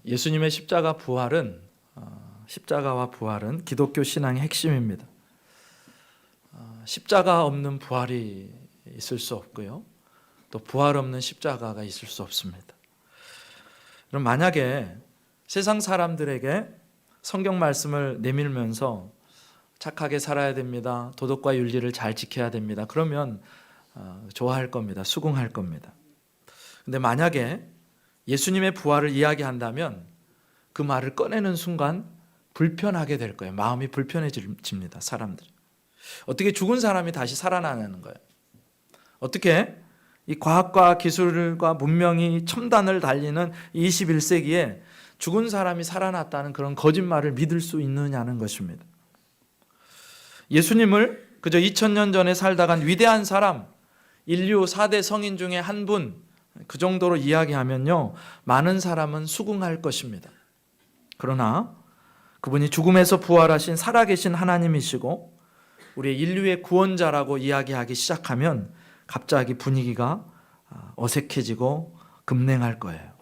예수님의 십자가와 부활은 기독교 신앙의 핵심입니다. 십자가 없는 부활이 있을 수 없고요. 또 부활 없는 십자가가 있을 수 없습니다. 그럼 만약에 세상 사람들에게 성경 말씀을 내밀면서 착하게 살아야 됩니다. 도덕과 윤리를 잘 지켜야 됩니다. 그러면 좋아할 겁니다. 수긍할 겁니다. 근데 만약에 예수님의 부활을 이야기한다면 그 말을 꺼내는 순간 불편하게 될 거예요. 마음이 불편해집니다. 사람들이. 어떻게 죽은 사람이 다시 살아나는 거예요? 어떻게 이 과학과 기술과 문명이 첨단을 달리는 21세기에 죽은 사람이 살아났다는 그런 거짓말을 믿을 수 있느냐는 것입니다. 예수님을 그저 2000년 전에 살다 간 위대한 사람, 인류 4대 성인 중에 한 분, 그 정도로 이야기하면요, 많은 사람은 수긍할 것입니다. 그러나 그분이 죽음에서 부활하신 살아계신 하나님이시고 우리 인류의 구원자라고 이야기하기 시작하면 갑자기 분위기가 어색해지고 급냉할 거예요.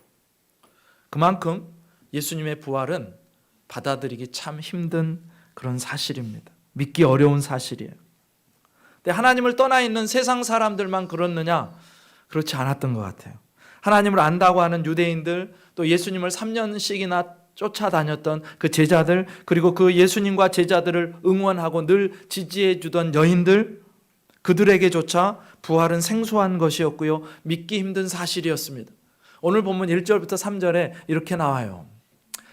그만큼 예수님의 부활은 받아들이기 참 힘든 그런 사실입니다. 믿기 어려운 사실이에요. 근데 하나님을 떠나 있는 세상 사람들만 그렇느냐? 그렇지 않았던 것 같아요. 하나님을 안다고 하는 유대인들, 또 예수님을 3년씩이나 쫓아다녔던 그 제자들, 그리고 그 예수님과 제자들을 응원하고 늘 지지해 주던 여인들, 그들에게조차 부활은 생소한 것이었고요, 믿기 힘든 사실이었습니다. 오늘 본문 1절부터 3절에 이렇게 나와요.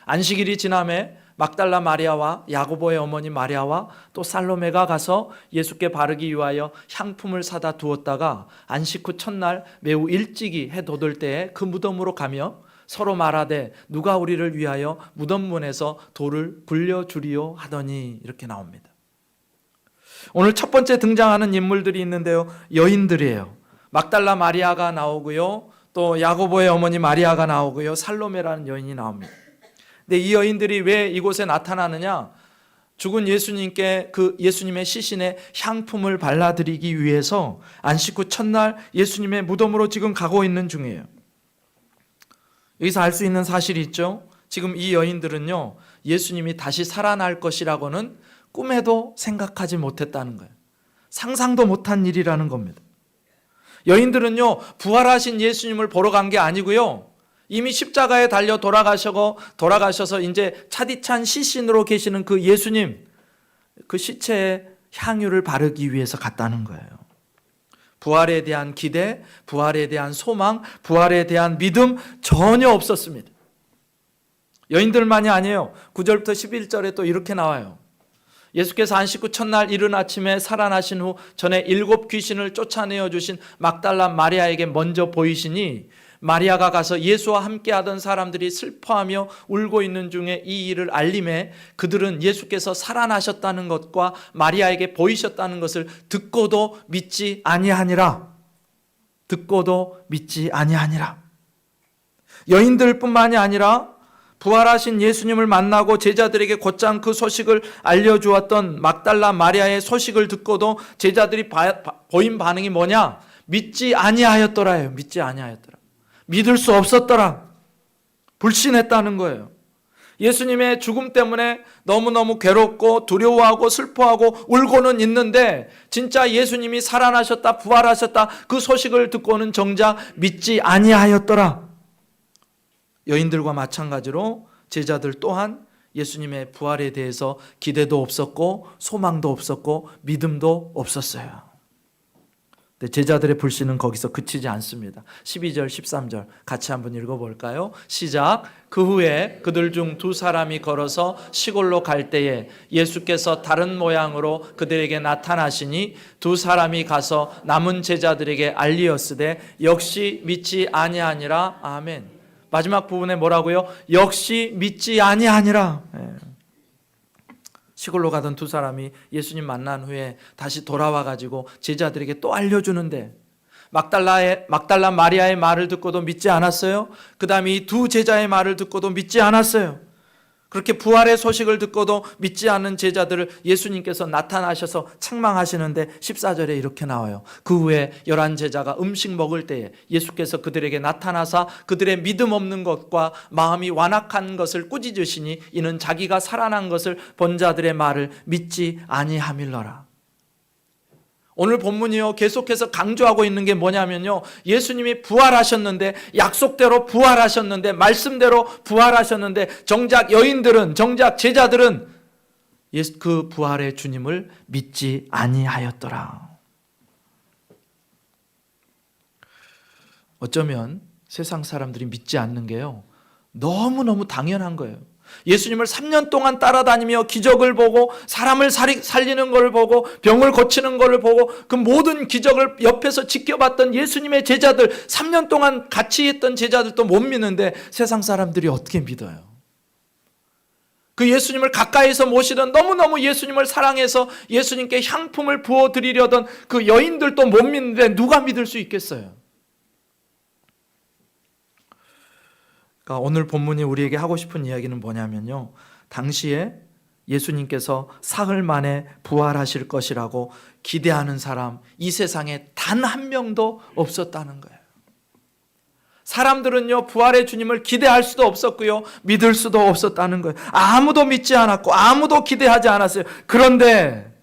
안식일이 지남에 막달라 마리아와 야고보의 어머니 마리아와 또 살로메가 가서 예수께 바르기 위하여 향품을 사다 두었다가 안식 후 첫날 매우 일찍이 해 돋을 때에 그 무덤으로 가며 서로 말하되 누가 우리를 위하여 무덤 문에서 돌을 굴려주리요 하더니, 이렇게 나옵니다. 오늘 첫 번째 등장하는 인물들이 있는데요, 여인들이에요. 막달라 마리아가 나오고요, 또 야고보의 어머니 마리아가 나오고요, 살로메라는 여인이 나옵니다. 근데 이 여인들이 왜 이곳에 나타나느냐? 죽은 예수님께 그 예수님의 시신에 향품을 발라드리기 위해서 안식 후 첫날 예수님의 무덤으로 지금 가고 있는 중이에요. 여기서 알 수 있는 사실이 있죠. 지금 이 여인들은요, 예수님이 다시 살아날 것이라고는 꿈에도 생각하지 못했다는 거예요. 상상도 못한 일이라는 겁니다. 여인들은요, 부활하신 예수님을 보러 간 게 아니고요, 이미 십자가에 달려 돌아가셔서 이제 차디찬 시신으로 계시는 그 예수님, 그 시체에 향유를 바르기 위해서 갔다는 거예요. 부활에 대한 기대, 부활에 대한 소망, 부활에 대한 믿음 전혀 없었습니다. 여인들만이 아니에요. 9절부터 11절에 또 이렇게 나와요. 예수께서 안식 후 첫날 이른 아침에 살아나신 후 전에 7 귀신을 쫓아내어 주신 막달라 마리아에게 먼저 보이시니 마리아가 가서 예수와 함께하던 사람들이 슬퍼하며 울고 있는 중에 이 일을 알림해 그들은 예수께서 살아나셨다는 것과 마리아에게 보이셨다는 것을 듣고도 믿지 아니하니라. 여인들뿐만이 아니라 부활하신 예수님을 만나고 제자들에게 곧장 그 소식을 알려주었던 막달라 마리아의 소식을 듣고도 제자들이 보인 반응이 뭐냐? 믿지 아니하였더라예요. 믿을 수 없었더라. 불신했다는 거예요. 예수님의 죽음 때문에 너무너무 괴롭고 두려워하고 슬퍼하고 울고는 있는데 진짜 예수님이 살아나셨다, 부활하셨다, 그 소식을 듣고는 정작 믿지 아니하였더라. 여인들과 마찬가지로 제자들 또한 예수님의 부활에 대해서 기대도 없었고 소망도 없었고 믿음도 없었어요. 근데 제자들의 불신은 거기서 그치지 않습니다. 12절, 13절 같이 한번 읽어볼까요? 시작. 그 후에 그들 중 2 사람이 걸어서 시골로 갈 때에 예수께서 다른 모양으로 그들에게 나타나시니 2 사람이 가서 남은 제자들에게 알리었으되 역시 믿지 아니하니라. 아멘. 마지막 부분에 뭐라고요? 역시 믿지 아니하니라. 시골로 가던 2 사람이 예수님 만난 후에 다시 돌아와가지고 제자들에게 또 알려주는데 막달라 마리아의 말을 듣고도 믿지 않았어요. 그 다음에 이 2 제자의 말을 듣고도 믿지 않았어요. 그렇게 부활의 소식을 듣고도 믿지 않는 제자들을 예수님께서 나타나셔서 책망하시는데 14절에 이렇게 나와요. 그 후에 11 제자가 음식 먹을 때에 예수께서 그들에게 나타나사 그들의 믿음 없는 것과 마음이 완악한 것을 꾸짖으시니 이는 자기가 살아난 것을 본 자들의 말을 믿지 아니함일러라. 오늘 본문이요 계속해서 강조하고 있는 게 뭐냐면요, 예수님이 부활하셨는데, 약속대로 부활하셨는데, 말씀대로 부활하셨는데, 정작 여인들은, 정작 제자들은 그 부활의 주님을 믿지 아니하였더라. 어쩌면 세상 사람들이 믿지 않는 게요 너무너무 당연한 거예요. 예수님을 3년 동안 따라다니며 기적을 보고 사람을 살리는 걸 보고 병을 고치는 걸 보고 그 모든 기적을 옆에서 지켜봤던 예수님의 제자들, 3년 동안 같이 있던 제자들도 못 믿는데 세상 사람들이 어떻게 믿어요? 그 예수님을 가까이서 모시던, 너무너무 예수님을 사랑해서 예수님께 향품을 부어드리려던 그 여인들도 못 믿는데 누가 믿을 수 있겠어요? 그러니까 오늘 본문이 우리에게 하고 싶은 이야기는 뭐냐면요, 당시에 예수님께서 사흘 만에 부활하실 것이라고 기대하는 사람 이 세상에 단 한 명도 없었다는 거예요. 사람들은요 부활의 주님을 기대할 수도 없었고요 믿을 수도 없었다는 거예요. 아무도 믿지 않았고 아무도 기대하지 않았어요. 그런데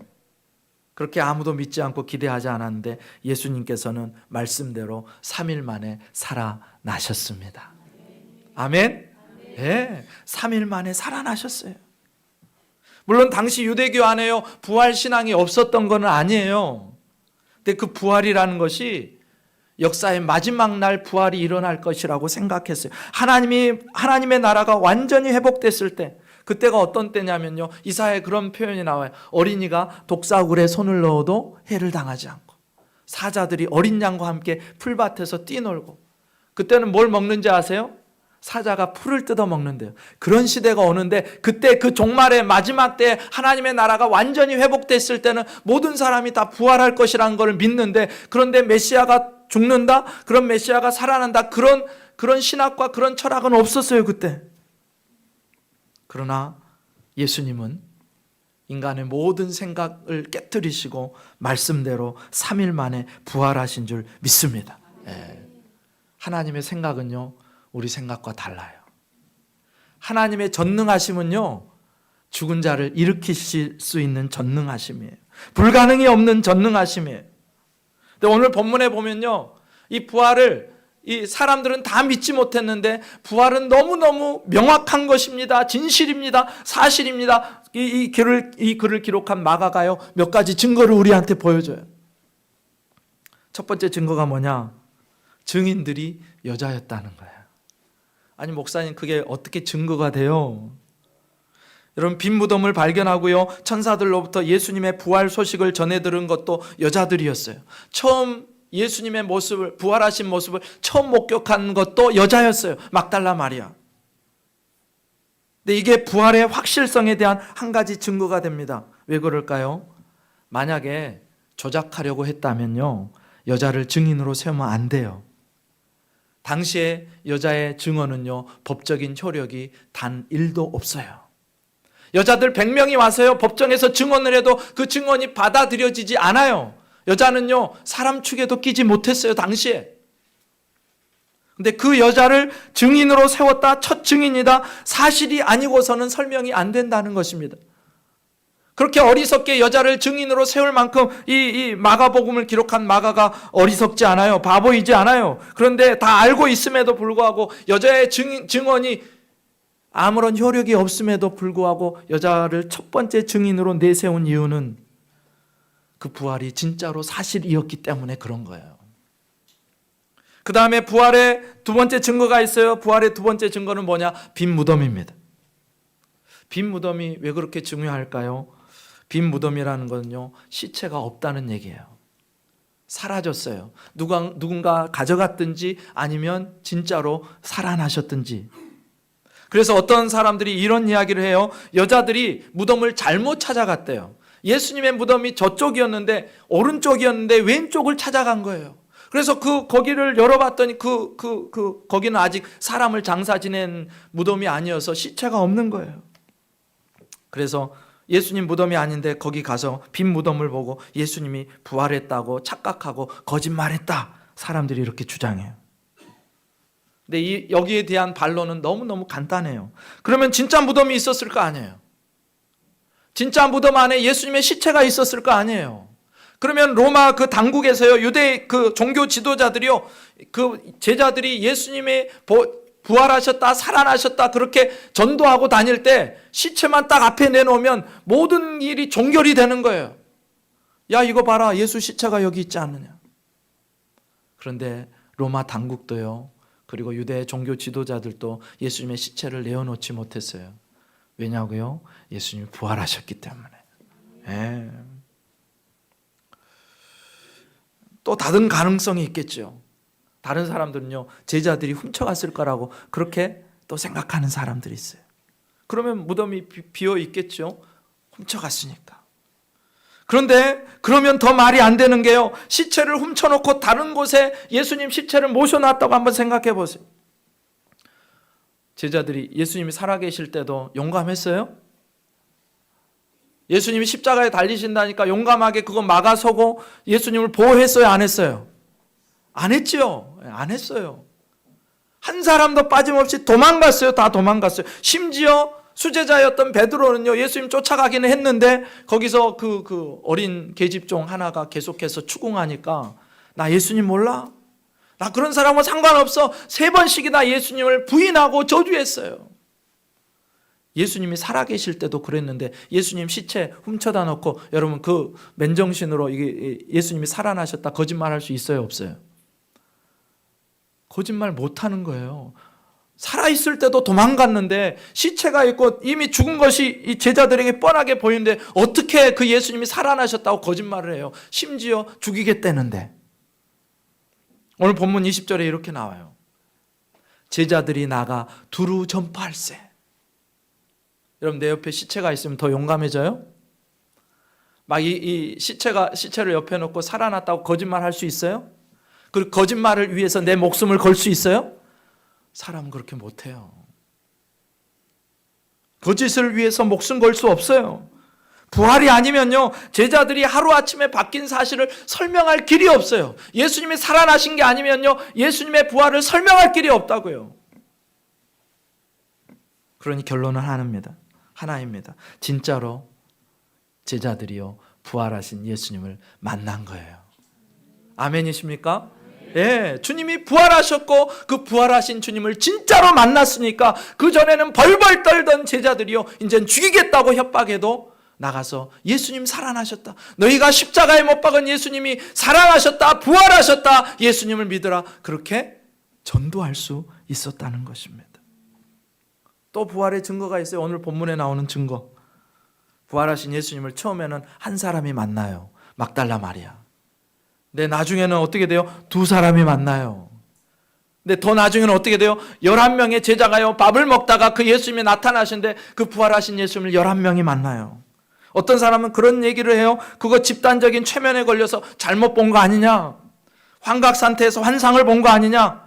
그렇게 아무도 믿지 않고 기대하지 않았는데 예수님께서는 말씀대로 3일 만에 살아나셨습니다. 아멘? 네, 3일 만에 살아나셨어요. 물론 당시 유대교 안에요 부활 신앙이 없었던 건 아니에요. 근데 그 부활이라는 것이 역사의 마지막 날 부활이 일어날 것이라고 생각했어요. 하나님의 나라가 완전히 회복됐을 때, 그때가 어떤 때냐면요, 이사야에 그런 표현이 나와요. 어린이가 독사굴에 손을 넣어도 해를 당하지 않고, 사자들이 어린 양과 함께 풀밭에서 뛰놀고, 그때는 뭘 먹는지 아세요? 사자가 풀을 뜯어 먹는데요. 그런 시대가 오는데, 그때 그 종말의 마지막 때 하나님의 나라가 완전히 회복됐을 때는 모든 사람이 다 부활할 것이라는 걸 믿는데, 그런데 메시아가 죽는다? 그런 메시아가 살아난다? 그런 신학과 그런 철학은 없었어요 그때. 그러나 예수님은 인간의 모든 생각을 깨뜨리시고 말씀대로 3일 만에 부활하신 줄 믿습니다. 하나님의 생각은요 우리 생각과 달라요. 하나님의 전능하심은요 죽은 자를 일으키실 수 있는 전능하심이에요. 불가능이 없는 전능하심이에요. 근데 오늘 본문에 보면요, 이 부활을 이 사람들은 다 믿지 못했는데 부활은 너무너무 명확한 것입니다. 진실입니다. 사실입니다. 이 글을 기록한 마가가요 몇 가지 증거를 우리한테 보여줘요. 첫 번째 증거가 뭐냐? 증인들이 여자였다는 거예요. 아니 목사님, 그게 어떻게 증거가 돼요? 여러분, 빈 무덤을 발견하고요 천사들로부터 예수님의 부활 소식을 전해 들은 것도 여자들이었어요. 처음 예수님의 모습을, 부활하신 모습을 처음 목격한 것도 여자였어요. 막달라 마리아. 근데 이게 부활의 확실성에 대한 한 가지 증거가 됩니다. 왜 그럴까요? 만약에 조작하려고 했다면요 여자를 증인으로 세우면 안 돼요. 당시에 여자의 증언은요 법적인 효력이 단 1도 없어요. 여자들 100명이 와서요 법정에서 증언을 해도 그 증언이 받아들여지지 않아요. 여자는요 사람 축에도 끼지 못했어요 당시에. 근데 그 여자를 증인으로 세웠다, 첫 증인이다, 사실이 아니고서는 설명이 안 된다는 것입니다. 그렇게 어리석게 여자를 증인으로 세울 만큼 이 마가복음을 기록한 마가가 어리석지 않아요. 바보이지 않아요. 그런데 다 알고 있음에도 불구하고 여자의 증언이 아무런 효력이 없음에도 불구하고 여자를 첫 번째 증인으로 내세운 이유는 그 부활이 진짜로 사실이었기 때문에 그런 거예요. 그 다음에 부활의 두 번째 증거가 있어요. 부활의 두 번째 증거는 뭐냐? 빈 무덤입니다. 빈 무덤이 왜 그렇게 중요할까요? 빈 무덤이라는 건요 시체가 없다는 얘기예요. 사라졌어요. 누군가 가져갔든지 아니면 진짜로 살아나셨든지. 그래서 어떤 사람들이 이런 이야기를 해요. 여자들이 무덤을 잘못 찾아갔대요. 예수님의 무덤이 저쪽이었는데, 오른쪽이었는데 왼쪽을 찾아간 거예요. 그래서 거기를 열어봤더니 거기는 아직 사람을 장사 지낸 무덤이 아니어서 시체가 없는 거예요. 그래서 예수님 무덤이 아닌데 거기 가서 빈 무덤을 보고 예수님이 부활했다고 착각하고 거짓말했다, 사람들이 이렇게 주장해요. 근데 여기에 대한 반론은 너무너무 간단해요. 그러면 진짜 무덤이 있었을 거 아니에요. 진짜 무덤 안에 예수님의 시체가 있었을 거 아니에요. 그러면 로마 그 당국에서요, 유대 그 종교 지도자들이요, 그 제자들이 예수님의 부활하셨다, 살아나셨다 그렇게 전도하고 다닐 때 시체만 딱 앞에 내놓으면 모든 일이 종결이 되는 거예요. 야, 이거 봐라, 예수 시체가 여기 있지 않느냐. 그런데 로마 당국도요, 그리고 유대 종교 지도자들도 예수님의 시체를 내어놓지 못했어요. 왜냐고요? 예수님이 부활하셨기 때문에. 예. 또 다른 가능성이 있겠죠. 다른 사람들은요, 제자들이 훔쳐갔을 거라고 그렇게 또 생각하는 사람들이 있어요. 그러면 무덤이 비어 있겠죠. 훔쳐갔으니까. 그런데 그러면 더 말이 안 되는 게요, 시체를 훔쳐놓고 다른 곳에 예수님 시체를 모셔놨다고 한번 생각해 보세요. 제자들이 예수님이 살아계실 때도 용감했어요? 예수님이 십자가에 달리신다니까 용감하게 그거 막아서고 예수님을 보호했어요, 안 했어요? 안 했죠. 안 했어요. 한 사람도 빠짐없이 도망갔어요. 다 도망갔어요. 심지어 수제자였던 베드로는요, 예수님 쫓아가기는 했는데 거기서 그 어린 계집종 하나가 계속해서 추궁하니까 나 예수님 몰라? 나 그런 사람은 상관없어. 3번씩이나 예수님을 부인하고 저주했어요. 예수님이 살아계실 때도 그랬는데 예수님 시체 훔쳐다 놓고 여러분 그 맨정신으로 이게 예수님이 살아나셨다 거짓말할 수 있어요, 없어요? 거짓말 못하는 거예요. 살아있을 때도 도망갔는데 시체가 있고 이미 죽은 것이 이 제자들에게 뻔하게 보이는데 어떻게 그 예수님이 살아나셨다고 거짓말을 해요? 심지어 죽이겠다는데. 오늘 본문 20절에 이렇게 나와요. 제자들이 나가 두루 전파할세. 여러분, 내 옆에 시체가 있으면 더 용감해져요? 막 이 시체를 옆에 놓고 살아났다고 거짓말할 수 있어요? 그 거짓말을 위해서 내 목숨을 걸 수 있어요? 사람은 그렇게 못해요. 거짓을 위해서 목숨 걸 수 없어요. 부활이 아니면요, 제자들이 하루아침에 바뀐 사실을 설명할 길이 없어요. 예수님이 살아나신 게 아니면요, 예수님의 부활을 설명할 길이 없다고요. 그러니 결론은 하나입니다. 진짜로 제자들이요, 부활하신 예수님을 만난 거예요. 아멘이십니까? 예, 주님이 부활하셨고 그 부활하신 주님을 진짜로 만났으니까 그 전에는 벌벌 떨던 제자들이요, 이제는 죽이겠다고 협박해도 나가서 예수님 살아나셨다, 너희가 십자가에 못 박은 예수님이 살아나셨다, 부활하셨다, 예수님을 믿으라, 그렇게 전도할 수 있었다는 것입니다. 또 부활의 증거가 있어요. 오늘 본문에 나오는 증거. 부활하신 예수님을 처음에는 한 사람이 만나요. 막달라 마리아. 근데 나중에는 어떻게 돼요? 2사람이 만나요. 근데 더 나중에는 어떻게 돼요? 11명의 제자가요, 밥을 먹다가 그 예수님이 나타나신데 그 부활하신 예수님을 11명이 만나요. 어떤 사람은 그런 얘기를 해요. 그거 집단적인 최면에 걸려서 잘못 본 거 아니냐? 환각 상태에서 환상을 본 거 아니냐?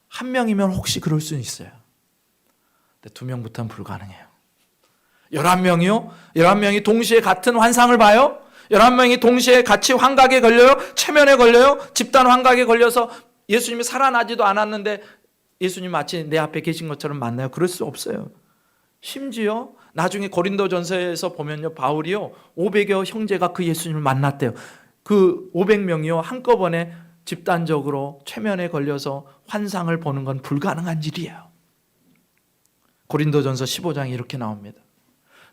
한 명이면 혹시 그럴 수는 있어요. 근데 2명부터는 불가능해요. 11명이요? 11명이 동시에 같은 환상을 봐요? 11명이 동시에 같이 환각에 걸려요? 최면에 걸려요? 집단 환각에 걸려서 예수님이 살아나지도 않았는데 예수님 마치 내 앞에 계신 것처럼 만나요? 그럴 수 없어요. 심지어 나중에 고린도전서에서 보면요, 바울이요, 500여 형제가 그 예수님을 만났대요. 그 500명이요, 한꺼번에 집단적으로 최면에 걸려서 환상을 보는 건 불가능한 일이에요. 고린도전서 15장에 이렇게 나옵니다.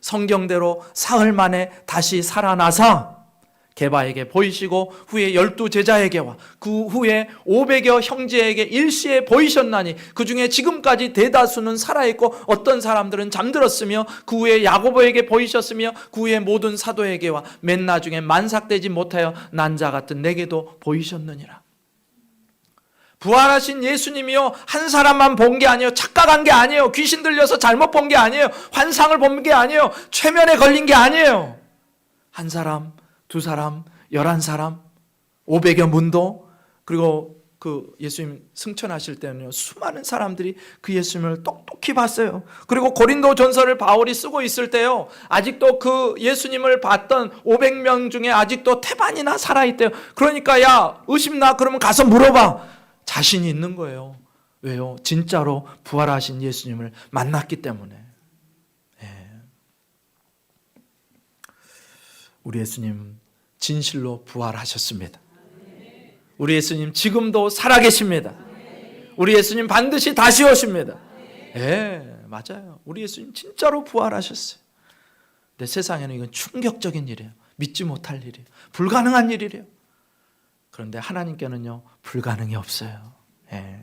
성경대로 사흘 만에 다시 살아나사 게바에게 보이시고 후에 12제자에게와 그 후에 500여 형제에게 일시에 보이셨나니 그 중에 지금까지 대다수는 살아있고 어떤 사람들은 잠들었으며 그 후에 야고보에게 보이셨으며 그 후에 모든 사도에게와 맨 나중에 만삭되지 못하여 난 자 같은 내게도 보이셨느니라. 부활하신 예수님이요, 한 사람만 본 게 아니에요. 착각한 게 아니에요. 귀신 들려서 잘못 본 게 아니에요. 환상을 본 게 아니에요. 최면에 걸린 게 아니에요. 한 사람, 2사람, 11사람, 500여 문도, 그리고 그 예수님 승천하실 때는요, 수많은 사람들이 그 예수님을 똑똑히 봤어요. 그리고 고린도 전서를 바울이 쓰고 있을 때요, 아직도 그 예수님을 봤던 500명 중에 아직도 태반이나 살아있대요. 그러니까 야, 의심나? 그러면 가서 물어봐. 자신이 있는 거예요. 왜요? 진짜로 부활하신 예수님을 만났기 때문에. 예. 우리 예수님 진실로 부활하셨습니다. 우리 예수님 지금도 살아계십니다. 우리 예수님 반드시 다시 오십니다. 예, 맞아요. 우리 예수님 진짜로 부활하셨어요. 근데 세상에는 이건 충격적인 일이에요. 믿지 못할 일이에요. 불가능한 일이래요. 그런데 하나님께는요, 불가능이 없어요. 예.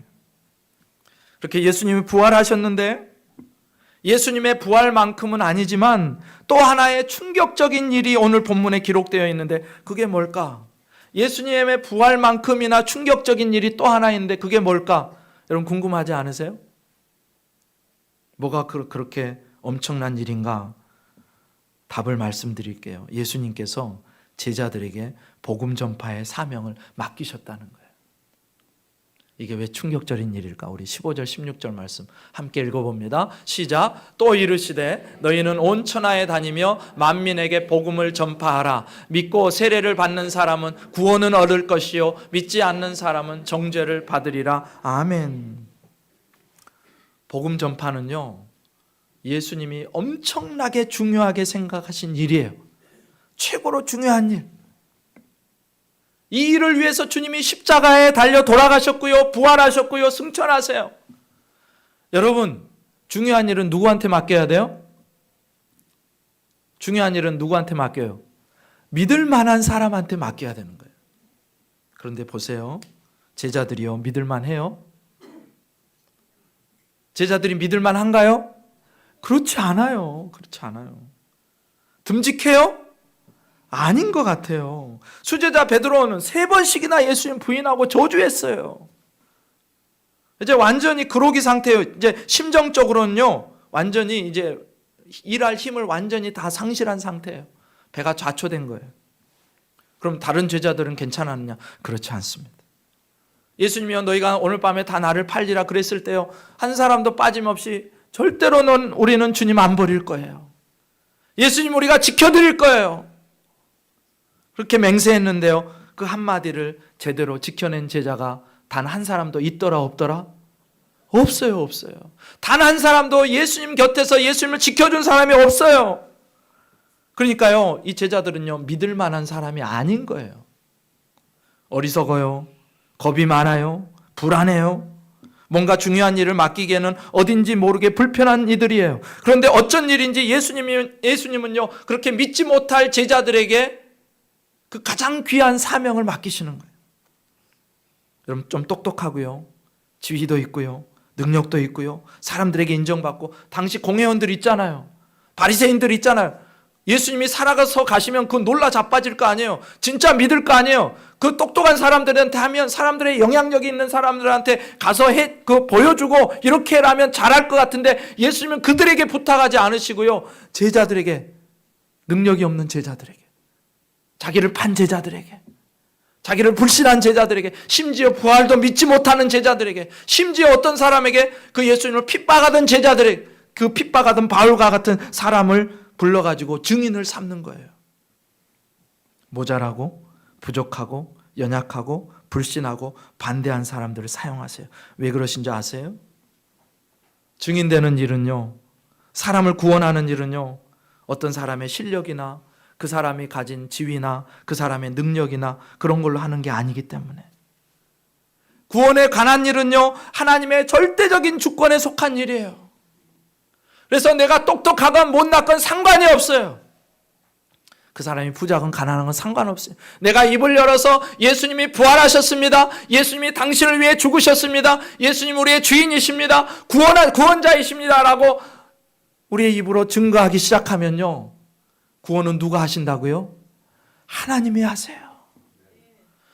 그렇게 예수님이 부활하셨는데, 예수님의 부활만큼은 아니지만 또 하나의 충격적인 일이 오늘 본문에 기록되어 있는데, 그게 뭘까? 예수님의 부활만큼이나 충격적인 일이 또 하나 있는데 그게 뭘까? 여러분 궁금하지 않으세요? 뭐가 그렇게 엄청난 일인가? 답을 말씀드릴게요. 예수님께서 제자들에게 복음 전파의 사명을 맡기셨다는 거예요. 이게 왜 충격적인 일일까? 우리 15절 16절 말씀 함께 읽어봅니다. 시작. 또 이르시되 너희는 온 천하에 다니며 만민에게 복음을 전파하라. 믿고 세례를 받는 사람은 구원은 얻을 것이요 믿지 않는 사람은 정죄를 받으리라. 아멘. 복음 전파는요, 예수님이 엄청나게 중요하게 생각하신 일이에요. 최고로 중요한 일. 이 일을 위해서 주님이 십자가에 달려 돌아가셨고요, 부활하셨고요, 승천하세요. 여러분, 중요한 일은 누구한테 맡겨야 돼요? 중요한 일은 누구한테 맡겨요? 믿을 만한 사람한테 맡겨야 되는 거예요. 그런데 보세요. 제자들이요, 믿을 만해요? 제자들이 믿을 만한가요? 그렇지 않아요. 그렇지 않아요. 듬직해요? 아닌 것 같아요. 수제자 베드로는 3번씩이나 예수님 부인하고 저주했어요. 이제 완전히 그로기 상태예요. 이제 심정적으로는요, 완전히 이제 일할 힘을 완전히 다 상실한 상태예요. 배가 좌초된 거예요. 그럼 다른 제자들은 괜찮았느냐? 그렇지 않습니다. 예수님이요, 너희가 오늘 밤에 다 나를 팔리라 그랬을 때요, 한 사람도 빠짐없이 절대로는 우리는 주님 안 버릴 거예요. 예수님 우리가 지켜드릴 거예요. 그렇게 맹세했는데요, 그 한마디를 제대로 지켜낸 제자가 단 한 사람도 있더라 없더라? 없어요. 없어요. 단 한 사람도 예수님 곁에서 예수님을 지켜준 사람이 없어요. 그러니까요, 이 제자들은요, 믿을 만한 사람이 아닌 거예요. 어리석어요. 겁이 많아요. 불안해요. 뭔가 중요한 일을 맡기기에는 어딘지 모르게 불편한 이들이에요. 그런데 어쩐 일인지 예수님은요, 그렇게 믿지 못할 제자들에게 그 가장 귀한 사명을 맡기시는 거예요. 여러분 좀 똑똑하고요, 지위도 있고요, 능력도 있고요, 사람들에게 인정받고, 당시 공회원들 있잖아요, 바리새인들 있잖아요. 예수님이 살아가서 가시면 그 놀라 자빠질 거 아니에요. 진짜 믿을 거 아니에요. 그 똑똑한 사람들한테 하면, 사람들의 영향력이 있는 사람들한테 가서 보여주고 이렇게 하면 잘할 것 같은데, 예수님은 그들에게 부탁하지 않으시고요, 제자들에게, 능력이 없는 제자들에게, 자기를 판 제자들에게, 자기를 불신한 제자들에게, 심지어 부활도 믿지 못하는 제자들에게, 심지어 어떤 사람에게 그 예수님을 핍박하던 제자들에게, 그 핍박하던 바울과 같은 사람을 불러가지고 증인을 삼는 거예요. 모자라고, 부족하고, 연약하고, 불신하고, 반대한 사람들을 사용하세요. 왜 그러신지 아세요? 증인되는 일은요, 사람을 구원하는 일은요, 어떤 사람의 실력이나 그 사람이 가진 지위나 그 사람의 능력이나 그런 걸로 하는 게 아니기 때문에, 구원에 관한 일은요, 하나님의 절대적인 주권에 속한 일이에요. 그래서 내가 똑똑하건 못났건 상관이 없어요. 그 사람이 부자건 가난한 건 상관없어요. 내가 입을 열어서 예수님이 부활하셨습니다, 예수님이 당신을 위해 죽으셨습니다, 예수님 우리의 주인이십니다, 구원자이십니다 라고 우리의 입으로 증거하기 시작하면요, 구원은 누가 하신다고요? 하나님이 하세요.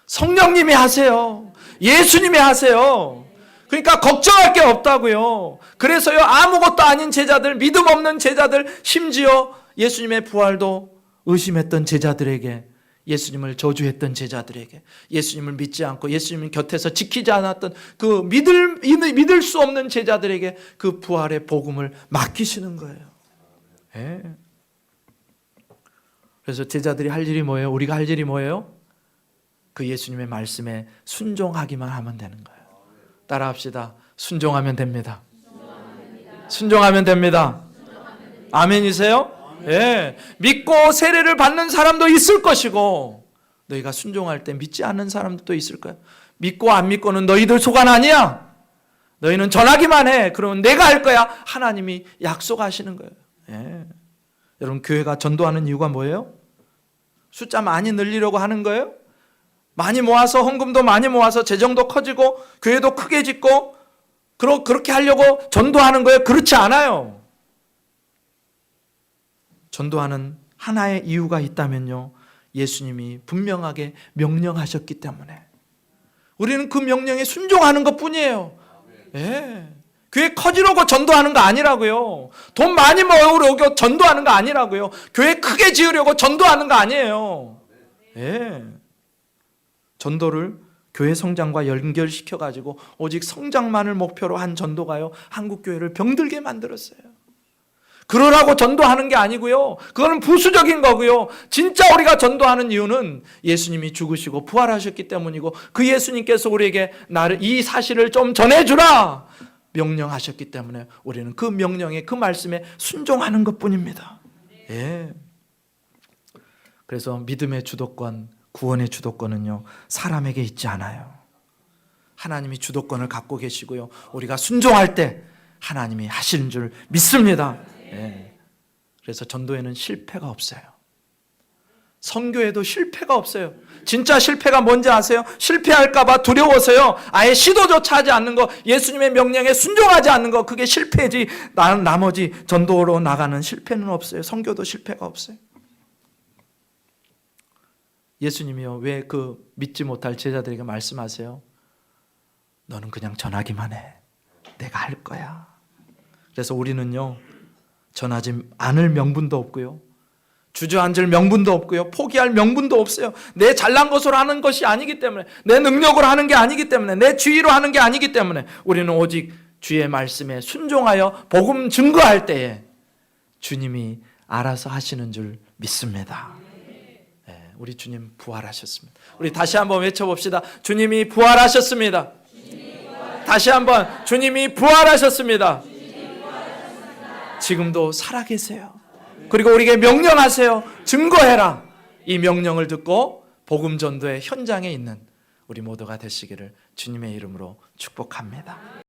성령님이 하세요. 예수님이 하세요. 그러니까 걱정할 게 없다고요. 그래서요, 아무것도 아닌 제자들, 믿음 없는 제자들, 심지어 예수님의 부활도 의심했던 제자들에게 예수님을 저주했던 제자들에게, 예수님을 믿지 않고 예수님 곁에서 지키지 않았던 그 믿을 수 없는 제자들에게 그 부활의 복음을 맡기시는 거예요. 예. 그래서 제자들이 할 일이 뭐예요? 우리가 할 일이 뭐예요? 그 예수님의 말씀에 순종하기만 하면 되는 거예요. 따라합시다. 순종하면 됩니다. 순종하면 됩니다. 아멘이세요? 예. 믿고 세례를 받는 사람도 있을 것이고, 너희가 순종할 때 믿지 않는 사람도 있을 거야. 믿고 안 믿고는 너희들 소관 아니야. 너희는 전하기만 해. 그러면 내가 할 거야. 하나님이 약속하시는 거예요. 예. 여러분, 교회가 전도하는 이유가 뭐예요? 숫자 많이 늘리려고 하는 거예요? 많이 모아서, 헌금도 많이 모아서 재정도 커지고 교회도 크게 짓고 그렇게 하려고 전도하는 거예요? 그렇지 않아요. 전도하는 하나의 이유가 있다면요, 예수님이 분명하게 명령하셨기 때문에 우리는 그 명령에 순종하는 것뿐이에요. 예. 교회 커지려고 전도하는 거 아니라고요. 돈 많이 모으려고 전도하는 거 아니라고요. 교회 크게 지으려고 전도하는 거 아니에요. 예. 전도를 교회 성장과 연결시켜가지고 오직 성장만을 목표로 한 전도가요, 한국교회를 병들게 만들었어요. 그러라고 전도하는 게 아니고요, 그거는 부수적인 거고요. 진짜 우리가 전도하는 이유는 예수님이 죽으시고 부활하셨기 때문이고, 그 예수님께서 우리에게 이 사실을 좀 전해주라 명령하셨기 때문에 우리는 그 명령에, 그 말씀에 순종하는 것뿐입니다. 예. 그래서 믿음의 주도권, 구원의 주도권은요, 사람에게 있지 않아요. 하나님이 주도권을 갖고 계시고요, 우리가 순종할 때 하나님이 하시는 줄 믿습니다. 예. 그래서 전도에는 실패가 없어요. 선교에도 실패가 없어요. 진짜 실패가 뭔지 아세요? 실패할까 봐 두려워서요, 아예 시도조차 하지 않는 거, 예수님의 명령에 순종하지 않는 거, 그게 실패지. 나머지 전도로 나가는 실패는 없어요. 선교도 실패가 없어요. 예수님이요, 왜 그 믿지 못할 제자들에게 말씀하세요? 너는 그냥 전하기만 해. 내가 할 거야. 그래서 우리는요, 전하지 않을 명분도 없고요, 주저앉을 명분도 없고요, 포기할 명분도 없어요. 내 잘난 것으로 하는 것이 아니기 때문에, 내 능력으로 하는 게 아니기 때문에, 내 지위로 하는 게 아니기 때문에 우리는 오직 주의 말씀에 순종하여 복음 증거할 때에 주님이 알아서 하시는 줄 믿습니다. 네, 우리 주님 부활하셨습니다. 우리 다시 한번 외쳐봅시다. 주님이 부활하셨습니다. 다시 한번, 주님이 부활하셨습니다. 지금도 살아계세요. 그리고 우리에게 명령하세요. 증거해라. 이 명령을 듣고 복음 전도의 현장에 있는 우리 모두가 되시기를 주님의 이름으로 축복합니다.